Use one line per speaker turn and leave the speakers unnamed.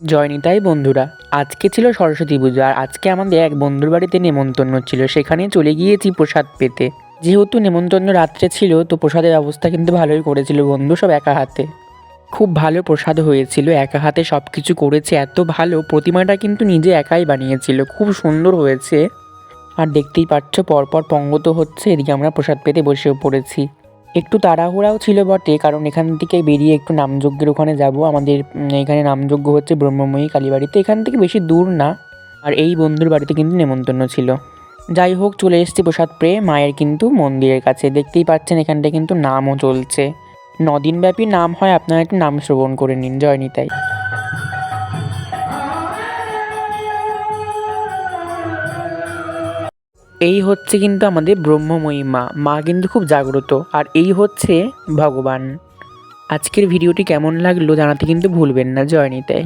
জয় নিতাই বন্ধুরা, আজকে ছিল সরস্বতী পুজো আর আজকে আমাদের এক বন্ধুর বাড়িতে নেমন্তন্ন ছিল। সেখানে চলে গিয়েছি প্রসাদ পেতে। যেহেতু নেমন্তন্ন রাত্রে ছিল তো প্রসাদের ব্যবস্থা কিন্তু ভালোই করেছিল বন্ধু, সব একা হাতে। খুব ভালো প্রসাদ হয়েছিল, একা হাতে সব কিছু করেছে, এত ভালো। প্রতিমাটা কিন্তু নিজে একাই বানিয়েছিল, খুব সুন্দর হয়েছে। আর দেখতেই পাচ্ছ পরপর পঙ্গত হচ্ছে, এদিকে আমরা প্রসাদ পেতে বসেও পড়েছি। একটু তাড়াহুড়াও ছিল বটে, কারণ এখান থেকে বেরিয়ে একটু নামযজ্ঞের ওখানে যাব। আমাদের এখানে নামযজ্ঞ হচ্ছে ব্রহ্মময়ী কালীবাড়িতে, এখান থেকে বেশি দূর না। আর এই বন্ধুর বাড়িতে কিন্তু নেমন্তন্ন ছিল। যাই হোক, চলে এসেছি প্রসাদ পেয়ে মায়ের কিন্তু মন্দিরের কাছে। দেখতেই পাচ্ছেন এখানটা কিন্তু নামও চলছে, 9 দিনব্যাপী নাম হয়। আপনারা একটু নাম শ্রবণ করে নিন। জয় নিতাই। এই হচ্ছে কিন্তু আমাদের ব্রহ্মময়ী মা। মা কিন্তু খুব জাগ্রত, আর এই হচ্ছে ভগবান। আজকের ভিডিওটি কেমন লাগলো জানাতে কিন্তু ভুলবেন না। জয় নিতাই।